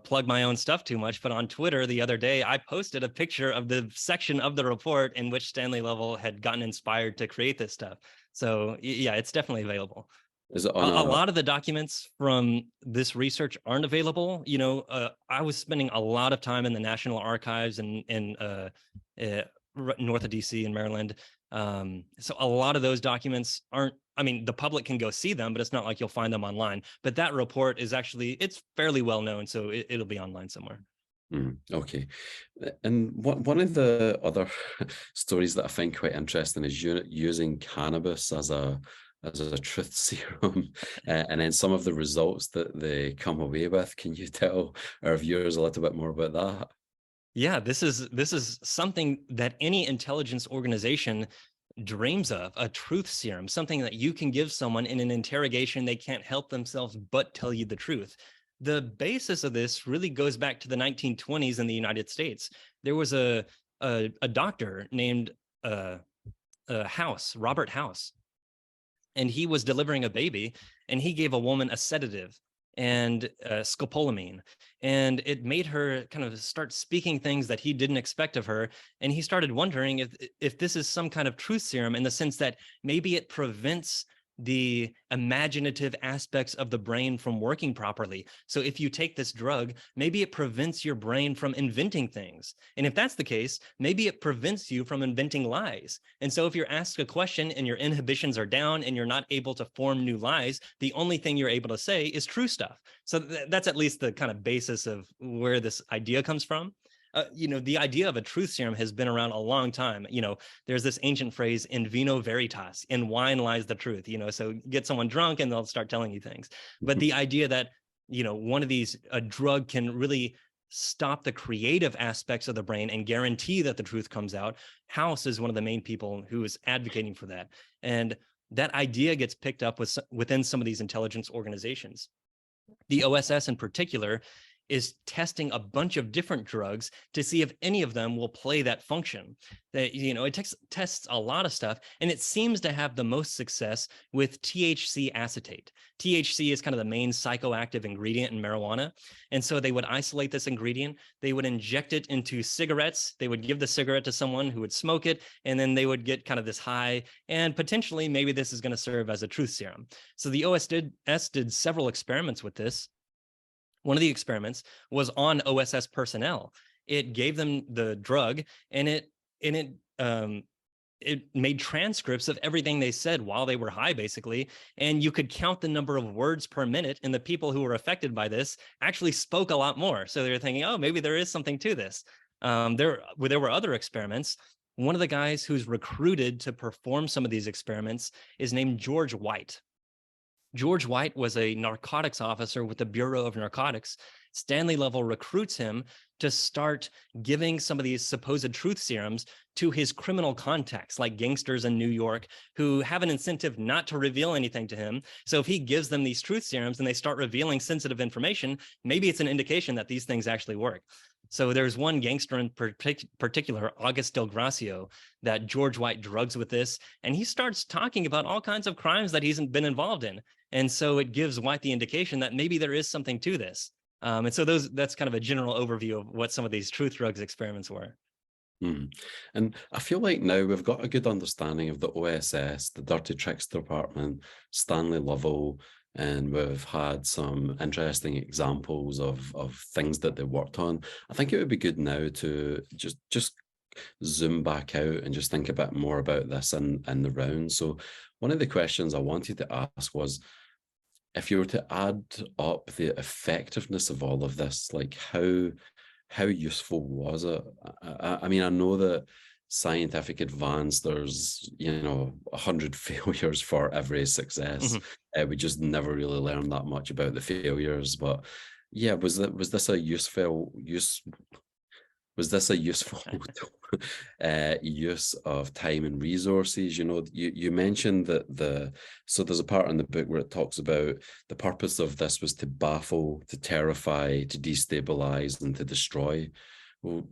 S3: plug my own stuff too much, but on Twitter the other day, I posted a picture of the section of the report in which Stanley Level had gotten inspired to create this stuff. So yeah, it's definitely available.
S2: Is it
S3: A
S2: on
S3: lot of the documents from this research aren't available. I was spending a lot of time in the National Archives and north of DC in Maryland. So a lot of those documents aren't, I mean, the public can go see them, but it's not like you'll find them online. But that report is actually, it's fairly well known. So it'll be online somewhere.
S2: Okay. And one of the other stories that I find quite interesting is using cannabis as a truth serum, and then some of the results that they come away with. Can you tell our viewers a little bit more about that?
S3: Yeah, this is something that any intelligence organization dreams of, a truth serum, something that you can give someone in an interrogation. They can't help themselves but tell you the truth. The basis of this really goes back to the 1920s in the United States. There was a doctor named Robert House, and he was delivering a baby, and he gave a woman a sedative and scopolamine, and it made her kind of start speaking things that he didn't expect of her. And he started wondering if this is some kind of truth serum, in the sense that maybe it prevents the imaginative aspects of the brain from working properly. So if you take this drug, maybe it prevents your brain from inventing things. And if that's the case, maybe it prevents you from inventing lies. And so if you're asked a question and your inhibitions are down and you're not able to form new lies, the only thing you're able to say is true stuff. So that's at least the kind of basis of where this idea comes from. The idea of a truth serum has been around a long time. There's this ancient phrase, in vino veritas, in wine lies the truth, so get someone drunk and they'll start telling you things. But the idea that, one of these, a drug can really stop the creative aspects of the brain and guarantee that the truth comes out. House is one of the main people who is advocating for that. And that idea gets picked up within some of these intelligence organizations. The OSS in particular is testing a bunch of different drugs to see if any of them will play that function. It tests a lot of stuff, and it seems to have the most success with THC acetate. THC is kind of the main psychoactive ingredient in marijuana. And so they would isolate this ingredient, they would inject it into cigarettes, they would give the cigarette to someone who would smoke it, and then they would get kind of this high, and potentially maybe this is going to serve as a truth serum. So the OSS did several experiments with this. One of the experiments was on OSS personnel. It gave them the drug, and it made transcripts of everything they said while they were high, basically. And you could count the number of words per minute, and the people who were affected by this actually spoke a lot more. So they were thinking, oh, maybe there is something to this. There were other experiments. One of the guys who's recruited to perform some of these experiments is named George White. George White was a narcotics officer with the Bureau of Narcotics. Stanley Level recruits him to start giving some of these supposed truth serums to his criminal contacts, like gangsters in New York, who have an incentive not to reveal anything to him. So if he gives them these truth serums and they start revealing sensitive information, maybe it's an indication that these things actually work. So there's one gangster in particular, August Del Gracio, that George White drugs with this, and he starts talking about all kinds of crimes that he's been involved in. And so it gives White the indication that maybe there is something to this. And so that's kind of a general overview of what some of these truth drugs experiments were.
S2: And I feel like now we've got a good understanding of the OSS, the Dirty Tricks Department, Stanley Lovell, and we've had some interesting examples of things that they worked on. I think it would be good now to just zoom back out and just think a bit more about this in the round. So one of the questions I wanted to ask was, if you were to add up the effectiveness of all of this, like how useful was it? I mean, I know that scientific advance, there's 100 failures for every success. We just never really learned that much about the failures. But yeah, was this a useful use of time and resources? You mentioned that so there's a part in the book where it talks about the purpose of this was to baffle, to terrify, to destabilize, and to destroy. well,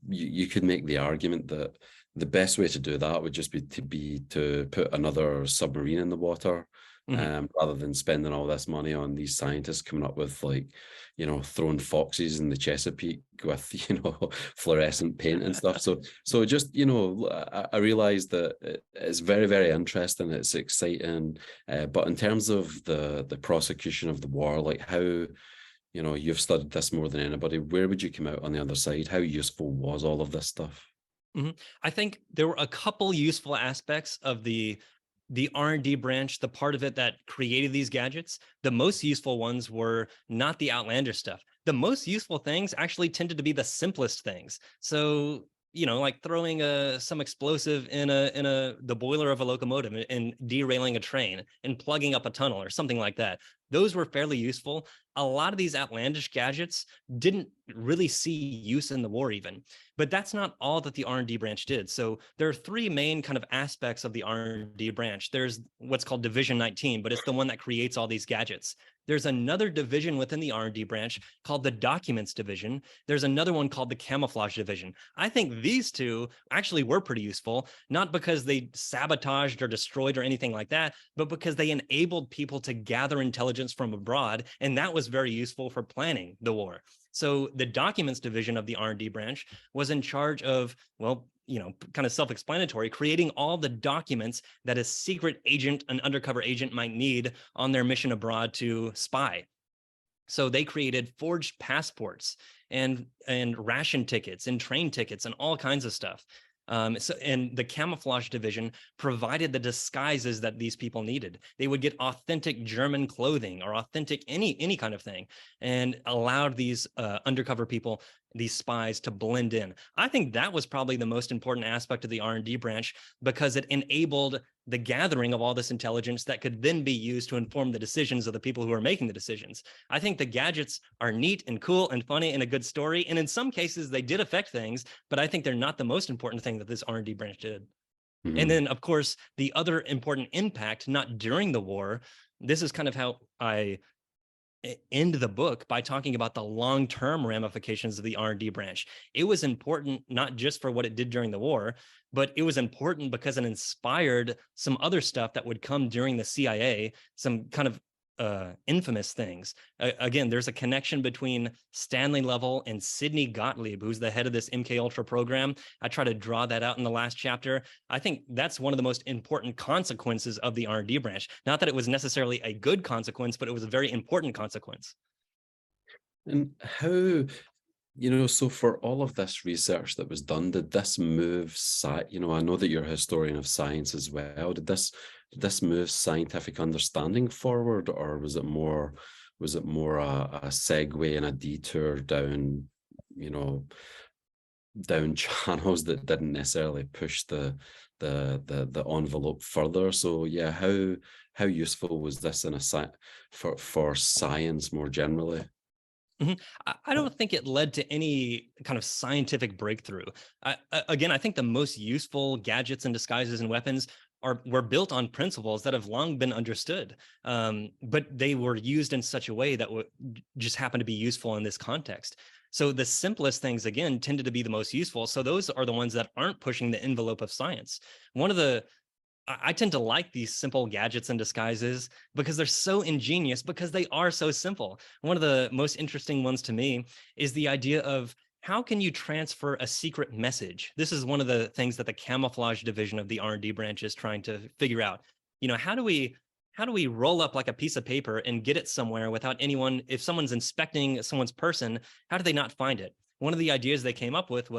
S2: you could make the argument that the best way to do that would just be to put another submarine in the water, rather than spending all this money on these scientists coming up with, like, you know, throwing foxes in the Chesapeake with, you know, fluorescent paint and stuff. So just, you know, I realized that it's very, very interesting. It's exciting. But in terms of the prosecution of the war, like, how, you know, you've studied this more than anybody, where would you come out on the other side? How useful was all of this stuff?
S3: I think there were a couple useful aspects of the R&D branch, the part of it that created these gadgets. The most useful ones were not the outlandish stuff. The most useful things actually tended to be the simplest things. So, you know, like throwing some explosive in the boiler of a locomotive and derailing a train and plugging up a tunnel or something like that. Those were fairly useful. A lot of these outlandish gadgets didn't really see use in the war even, but that's not all that the R&D branch did. So there are three main kind of aspects of the R&D branch. There's what's called Division 19, but it's the one that creates all these gadgets. There's another division within the R&D branch called the Documents Division. There's another one called the Camouflage Division. I think these two actually were pretty useful, not because they sabotaged or destroyed or anything like that, but because they enabled people to gather intelligence from abroad, and that was very useful for planning the war. So the Documents Division of the R&D branch was in charge of, well, you know, kind of self-explanatory, creating all the documents that a secret agent, an undercover agent might need on their mission abroad to spy. So they created forged passports and ration tickets and train tickets and all kinds of stuff. And the Camouflage Division provided the disguises that these people needed. They would get authentic German clothing or authentic any kind of thing, and allowed these undercover people, these spies, to blend in. I think that was probably the most important aspect of the R&D branch, because it enabled the gathering of all this intelligence that could then be used to inform the decisions of the people who are making the decisions. I think the gadgets are neat and cool and funny and a good story, and in some cases they did affect things, but I think they're not the most important thing that this R&D branch did. And then, of course, the other important impact, not during the war, this is kind of how I end the book by talking about the long-term ramifications of the R&D branch. It was important not just for what it did during the war, but it was important because it inspired some other stuff that would come during the CIA, some kind of infamous things. Again, there's a connection between Stanley Level and Sidney Gottlieb, who's the head of this MK Ultra program. I try to draw that out in the last chapter. I think that's one of the most important consequences of the R&D branch. Not that it was necessarily a good consequence, but it was a very important consequence.
S2: And how, you know, so for all of this research that was done, did this move, you know, I know that you're a historian of science as well. Did this move scientific understanding forward, or was it more a segue and a detour down, you know, down channels that didn't necessarily push the envelope further? So yeah, how useful was this in for science more generally?
S3: I don't think it led to any kind of scientific breakthrough. Again, I think the most useful gadgets and disguises and weapons were built on principles that have long been understood, but they were used in such a way that just happened to be useful in this context. So the simplest things, again, tended to be the most useful. So those are the ones that aren't pushing the envelope of science. I tend to like these simple gadgets and disguises because they're so ingenious, because they are so simple. One of the most interesting ones to me is the idea of, how can you transfer a secret message? This is one of the things that the Camouflage Division of the R&D branch is trying to figure out. You know, how do we roll up like a piece of paper and get it somewhere without anyone, if someone's inspecting someone's person, how do they not find it? One of the ideas they came up with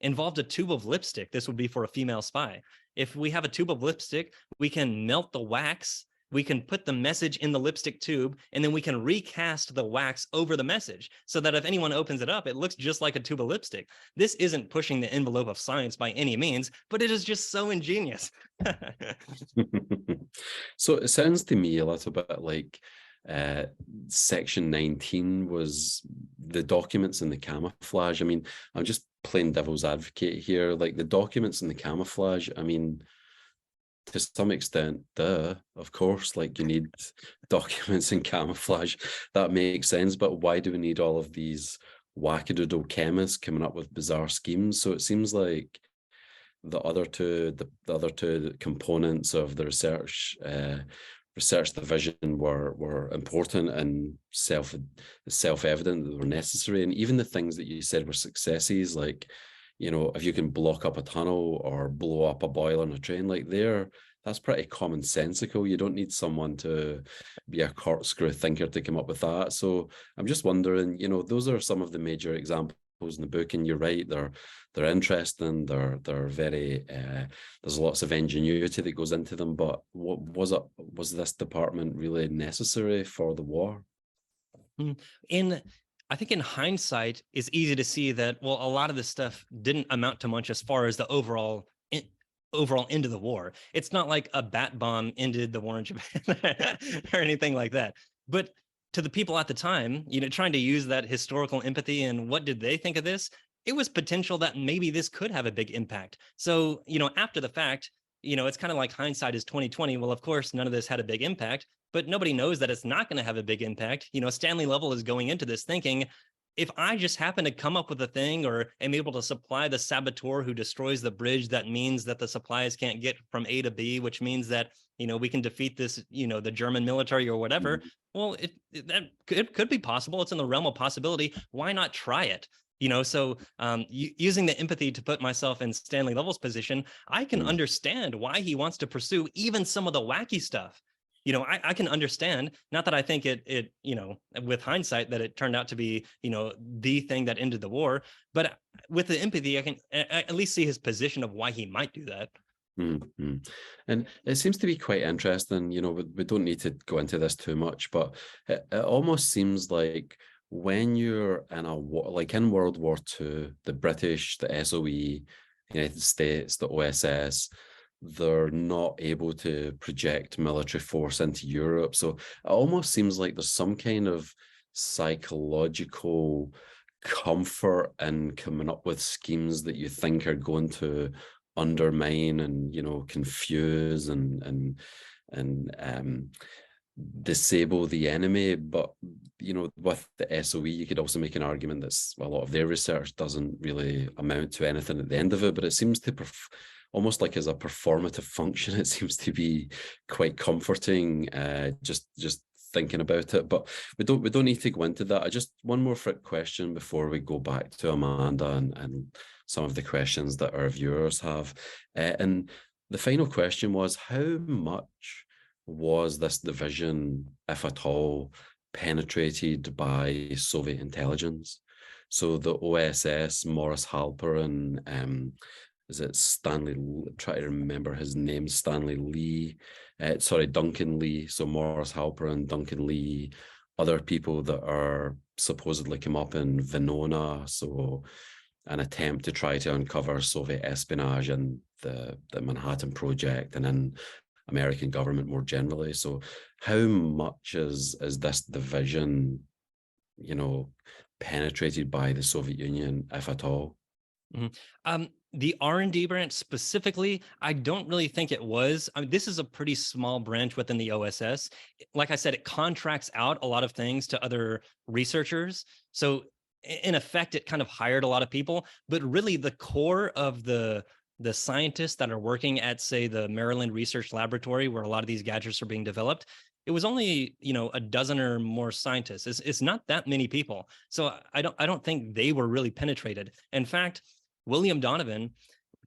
S3: involved a tube of lipstick. This would be for a female spy. If we have a tube of lipstick, we can melt the wax, we can put the message in the lipstick tube, and then we can recast the wax over the message so that if anyone opens it up, it looks just like a tube of lipstick. This isn't pushing the envelope of science by any means, but it is just so ingenious.
S2: So it sounds to me a little bit like section 19 was the documents and the camouflage. I mean, I'm just playing devil's advocate here. Like, the documents and the camouflage, I mean, to some extent, of course, like, you need documents and camouflage. That makes sense. But why do we need all of these wackadoodle chemists coming up with bizarre schemes. So it seems like the other two components of the research division were important and self-evident, that were necessary. And even the things that you said were successes, like, you know, if you can block up a tunnel or blow up a boiler on a train, like that's pretty commonsensical. You don't need someone to be a corkscrew thinker to come up with that. So I'm just wondering, you know, those are some of the major examples in the book, and you're right, they're interesting, they're very there's lots of ingenuity that goes into them. But what was this department really necessary for the war?
S3: I think in hindsight, it's easy to see that, well, a lot of this stuff didn't amount to much as far as the overall end of the war. It's not like a bat bomb ended the war in Japan or anything like that. But to the people at the time, you know, trying to use that historical empathy and what did they think of this, it was potential that maybe this could have a big impact. So, you know, after the fact, you know, it's kind of like hindsight is 2020. Well, of course, none of this had a big impact, but nobody knows that it's not going to have a big impact. You know, Stanley Level is going into this thinking, if I just happen to come up with a thing or am able to supply the saboteur who destroys the bridge, that means that the supplies can't get from A to B, which means that, you know, we can defeat this, you know, the German military or whatever.
S2: Mm-hmm.
S3: Well, it could be possible. It's in the realm of possibility. Why not try it? You know, so using the empathy to put myself in Stanley Level's position, I can understand why he wants to pursue even some of the wacky stuff. You know, I can understand, not that I think it, you know, with hindsight that it turned out to be, you know, the thing that ended the war, but with the empathy, I can at least see his position of why he might do that.
S2: Mm-hmm. And it seems to be quite interesting. You know, we don't need to go into this too much, but it almost seems like when you're in a war, like in World War II, the British, the SOE, United States, the OSS, they're not able to project military force into Europe. So it almost seems like there's some kind of psychological comfort in coming up with schemes that you think are going to undermine and, you know, confuse and disable the enemy. But, you know, with the SOE, you could also make an argument that a lot of their research doesn't really amount to anything at the end of it, but it seems to almost like as a performative function, it seems to be quite comforting, just thinking about it. But we don't need to go into that. I just one more question before we go back to Amanda and some of the questions that our viewers have. And the final question was, how much was this division, if at all, penetrated by Soviet intelligence? So the OSS, Morris Halperin, is it Stanley? Try to remember his name. Stanley Lee, Duncan Lee. So Morris Halperin, Duncan Lee, other people that are supposedly come up in Venona. So an attempt to try to uncover Soviet espionage and the Manhattan Project and in American government more generally. So how much is this division, you know, penetrated by the Soviet Union, if at all?
S3: Mm-hmm. The R&D branch specifically, I don't really think it was. I mean, this is a pretty small branch within the OSS. Like I said, it contracts out a lot of things to other researchers. So in effect, it kind of hired a lot of people, but really the core of the scientists that are working at, say, the Maryland Research Laboratory, where a lot of these gadgets are being developed, it was only, you know, a dozen or more scientists. It's not that many people. So I don't think they were really penetrated. In fact, William Donovan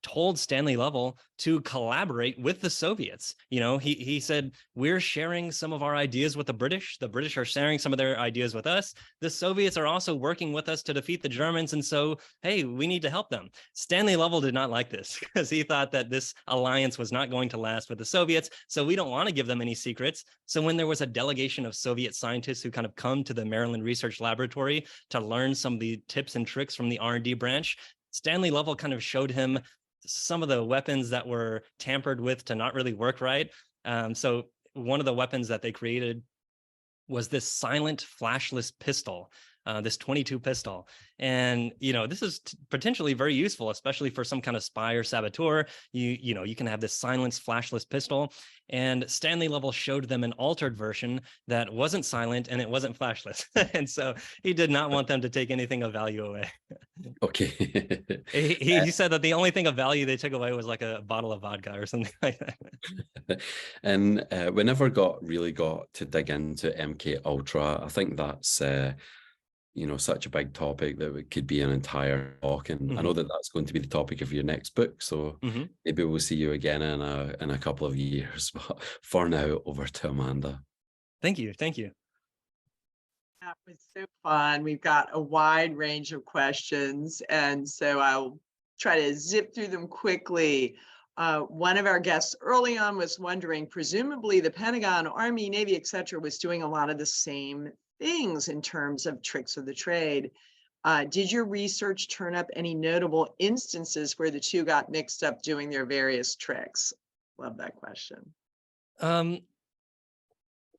S3: told Stanley Level to collaborate with the Soviets. You know, he said, we're sharing some of our ideas with the British. The British are sharing some of their ideas with us. The Soviets are also working with us to defeat the Germans. And so, hey, we need to help them. Stanley Level did not like this because he thought that this alliance was not going to last with the Soviets. So we don't want to give them any secrets. So when there was a delegation of Soviet scientists who kind of come to the Maryland Research Laboratory to learn some of the tips and tricks from the R&D branch, Stanley Level kind of showed him some of the weapons that were tampered with to not really work right. So one of the weapons that they created was this silent flashless pistol, this 22 pistol. And, this is potentially very useful, especially for some kind of spy or saboteur. You can have this silenced flashless pistol. And Stanley Level showed them an altered version that wasn't silent and it wasn't flashless. And so he did not want them to take anything of value away.
S2: Okay.
S3: He said that the only thing of value they took away was like a bottle of vodka or something like that.
S2: And we never really got to dig into MK Ultra. I think that's such a big topic that it could be an entire talk, and I know that that's going to be the topic of your next book. So maybe we'll see you again in a couple of years. But for now, over to Amanda.
S3: Thank you.
S1: That was so fun. We've got a wide range of questions, and so I'll try to zip through them quickly. One of our guests early on was wondering, presumably the Pentagon, Army, Navy, etc., was doing a lot of the same things in terms of tricks of the trade. Did your research turn up any notable instances where the two got mixed up doing their various tricks? Love that question.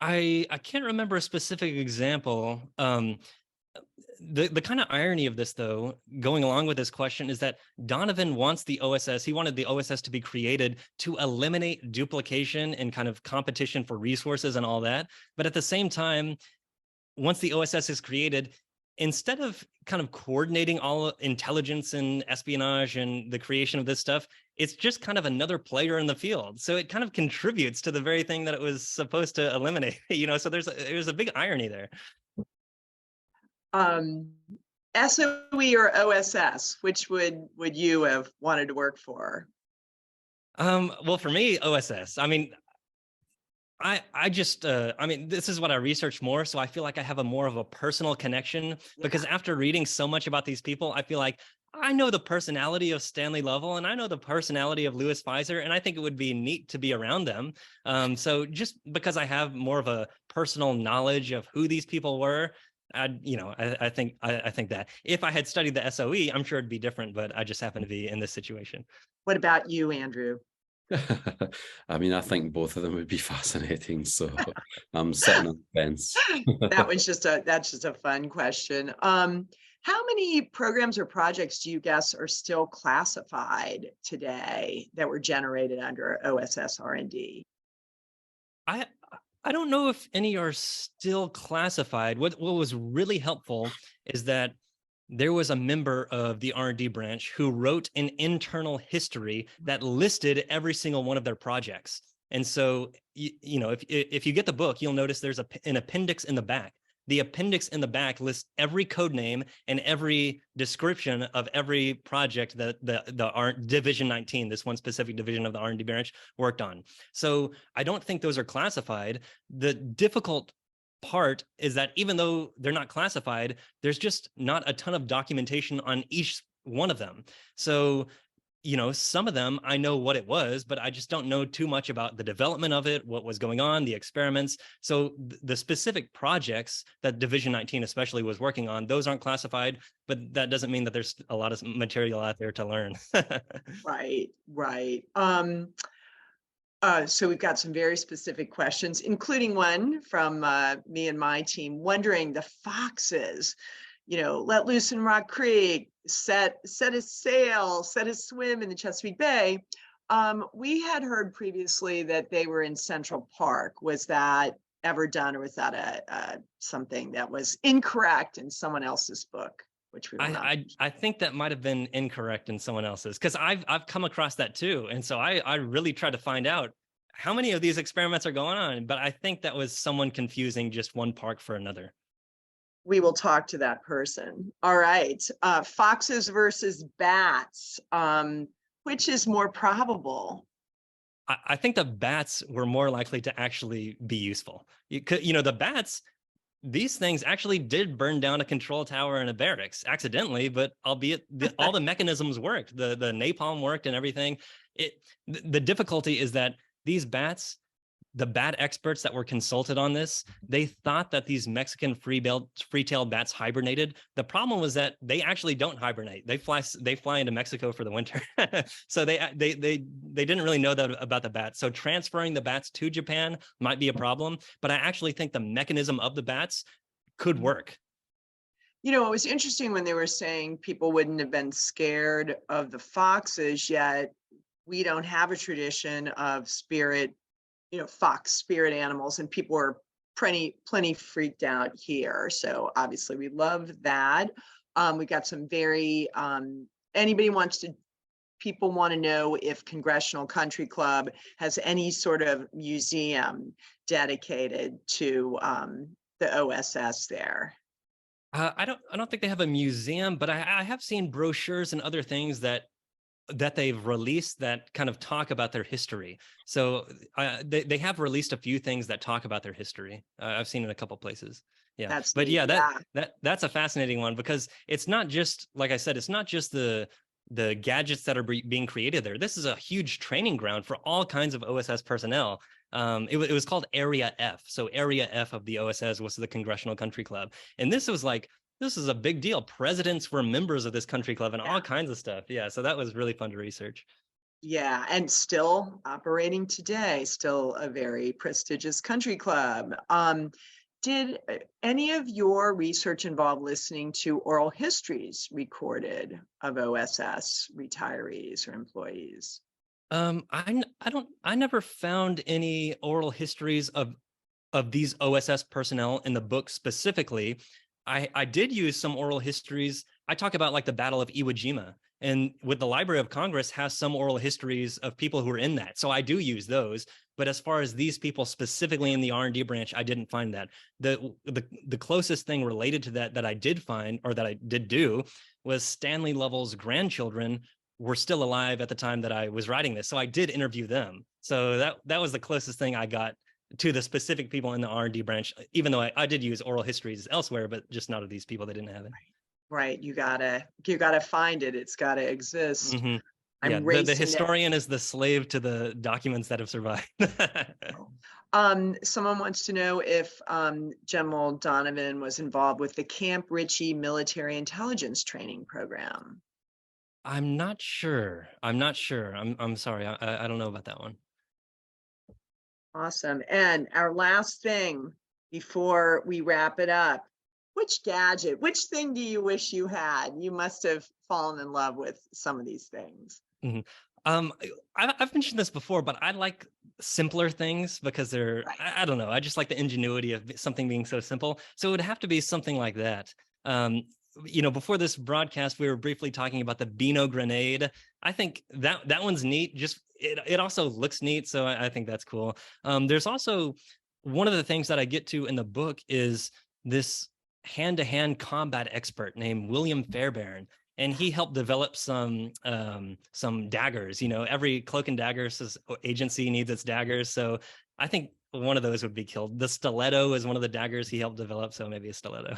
S3: I can't remember a specific example. The kind of irony of this, though, going along with this question, is that Donovan wants the OSS. He wanted the OSS to be created to eliminate duplication and kind of competition for resources and all that. But at the same time, once the OSS is created, instead of kind of coordinating all intelligence and espionage and the creation of this stuff, it's just kind of another player in the field. So it kind of contributes to the very thing that it was supposed to eliminate, so there's a big irony there.
S1: SOE or OSS, which would you have wanted to work for?
S3: Well, for me, OSS. I mean, this is what I research more. So I feel like I have more of a personal connection because after reading so much about these people, I feel like I know the personality of Stanley Lovell and I know the personality of Louis Pfizer, and I think it would be neat to be around them. So just because I have more of a personal knowledge of who these people were, I think that if I had studied the SOE, I'm sure it'd be different, but I just happen to be in this situation.
S1: What about you, Andrew?
S2: I mean, I think both of them would be fascinating. So I'm sitting on the fence.
S1: That's just a fun question. How many programs or projects do you guess are still classified today that were generated under OSS RD?
S3: I don't know if any are still classified. What was really helpful is that there was a member of the R&D branch who wrote an internal history that listed every single one of their projects. And so, if you get the book, you'll notice there's an appendix in the back. The appendix in the back lists every code name and every description of every project that the Division 19, this one specific division of the R&D branch, worked on. So I don't think those are classified. The difficult part is that even though they're not classified, there's just not a ton of documentation on each one of them. So, some of them, I know what it was, but I just don't know too much about the development of it, what was going on, the experiments. So the specific projects that Division 19 especially was working on, those aren't classified, but that doesn't mean that there's a lot of material out there to learn.
S1: Right. So we've got some very specific questions, including one from me and my team wondering the foxes, let loose in Rock Creek, set a sail, set a swim in the Chesapeake Bay. We had heard previously that they were in Central Park. Was that ever done, or was that something that was incorrect in someone else's book? Which we
S3: I think that might have been incorrect in someone else's, because I've come across that too, and so I really tried to find out how many of these experiments are going on. But I think that was someone confusing just one park for another.
S1: We will talk to that person. All right. Foxes versus bats. Which is more probable?
S3: I think the bats were more likely to actually be useful. The bats, these things actually did burn down a control tower and a barracks accidentally, but albeit all the mechanisms worked. The napalm worked and everything. The difficulty is that these bats, the bat experts that were consulted on this, they thought that these Mexican free-tailed bats hibernated. The problem was that they actually don't hibernate. They fly into Mexico for the winter. So they didn't really know that about the bats. So transferring the bats to Japan might be a problem, but I actually think the mechanism of the bats could work.
S1: You know, it was interesting when they were saying people wouldn't have been scared of the foxes, yet we don't have a tradition of spirit, fox spirit animals, and people were plenty freaked out here. So obviously we love that. We got some very, anybody wants to, people want to know if Congressional Country Club has any sort of museum dedicated to the OSS there.
S3: I don't think they have a museum, but I have seen brochures and other things that they've released that kind of talk about their history. So they have released a few things that talk about their history. I've seen in a couple places. Yeah,
S1: That's
S3: but
S1: neat.
S3: yeah,
S1: Yeah.
S3: that's a fascinating one, because it's not just, like I said, it's not just the gadgets that are being created there. This is a huge training ground for all kinds of OSS personnel. It was called Area F. So Area F of the OSS was the Congressional Country Club. And this is a big deal. Presidents were members of this country club and all kinds of stuff. Yeah. So that was really fun to research.
S1: Yeah, and still operating today, still a very prestigious country club. Did any of your research involve listening to oral histories recorded of OSS retirees or employees?
S3: I never found any oral histories of these OSS personnel in the book specifically. I did use some oral histories. I talk about like the Battle of Iwo Jima, and with the Library of Congress has some oral histories of people who were in that. So I do use those. But as far as these people specifically in the R&D branch, I didn't find that. The closest thing related to that I did find, or that I did do, was Stanley Level's grandchildren were still alive at the time that I was writing this. So I did interview them. So that was the closest thing I got to the specific people in the R&D branch, even though I did use oral histories elsewhere, but just not of these people. They didn't have it.
S1: Right. You gotta find it. It's gotta exist.
S3: Mm-hmm. Yeah,
S1: I'm
S3: the
S1: racing
S3: historian is the slave to the documents that have survived.
S1: Someone wants to know if General Donovan was involved with the Camp Ritchie military intelligence training program.
S3: I'm not sure. I'm sorry. I don't know about that one.
S1: Awesome. And our last thing before we wrap it up, which thing do you wish you had? You must have fallen in love with some of these things.
S3: Mm-hmm. I've mentioned this before, but I like simpler things because they're, right. I don't know. I just like the ingenuity of something being so simple. So it would have to be something like that. Before this broadcast, we were briefly talking about the Beano grenade. I think that one's neat. Just it also looks neat. So I think that's cool. There's also one of the things that I get to in the book is this hand-to-hand combat expert named William Fairbairn. And he helped develop some daggers. Every cloak and dagger agency needs its daggers. So I think one of those would be killed. The stiletto is one of the daggers he helped develop. So maybe a stiletto.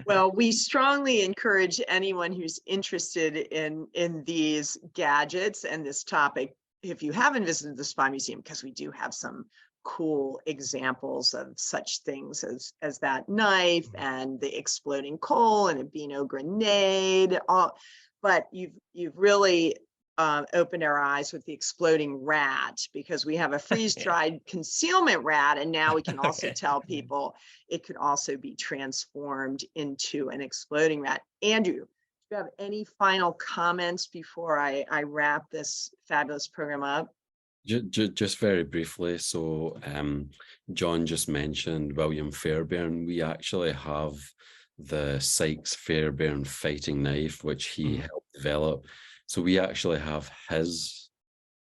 S1: Well, we strongly encourage anyone who's interested in these gadgets and this topic, if you haven't visited the Spy Museum, because we do have some cool examples of such things as that knife and the exploding coal and a Beano grenade. But you've really opened our eyes with the exploding rat, because we have a freeze-dried concealment rat, and now we can also tell people it could also be transformed into an exploding rat. Andrew, do you have any final comments before I wrap this fabulous program up?
S2: Just very briefly. So John just mentioned William Fairbairn. We actually have the Sykes Fairbairn fighting knife, which he helped develop. So we actually have his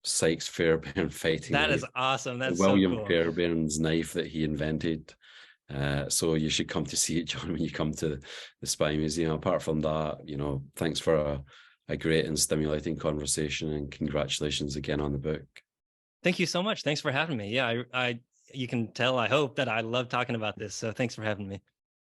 S2: Sykes Fairbairn fighting knife.
S3: That is awesome. That's
S2: William
S3: so cool.
S2: Fairbairn's knife that he invented. So you should come to see it, John, when you come to the Spy Museum. Apart from that, thanks for a great and stimulating conversation, and congratulations again on the book.
S3: Thank you so much. Thanks for having me. Yeah, you can tell, I hope, that I love talking about this. So thanks for having me.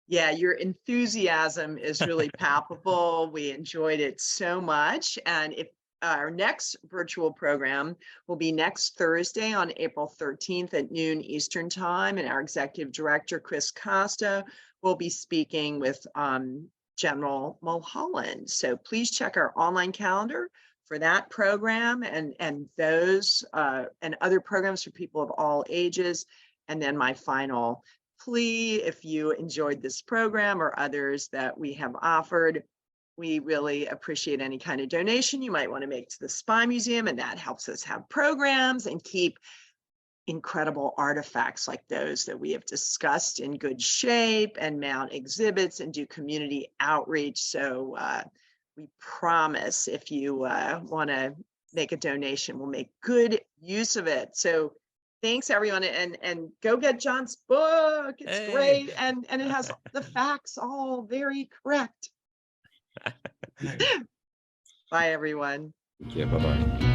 S1: Yeah, your enthusiasm is really palpable. We enjoyed it so much. And if our next virtual program will be next Thursday on April 13th at noon Eastern Time. And our executive director, Chris Costa, will be speaking with General Mulholland. So please check our online calendar for that program and those and other programs for people of all ages. And then my final plea, if you enjoyed this program or others that we have offered, we really appreciate any kind of donation you might want to make to the Spy Museum, and that helps us have programs and keep incredible artifacts like those that we have discussed in good shape, and mount exhibits and do community outreach. So we promise if you want to make a donation, we'll make good use of it. So thanks everyone, and go get John's book. It's great, and it has the facts all very correct. Bye everyone.
S2: Yeah, bye-bye.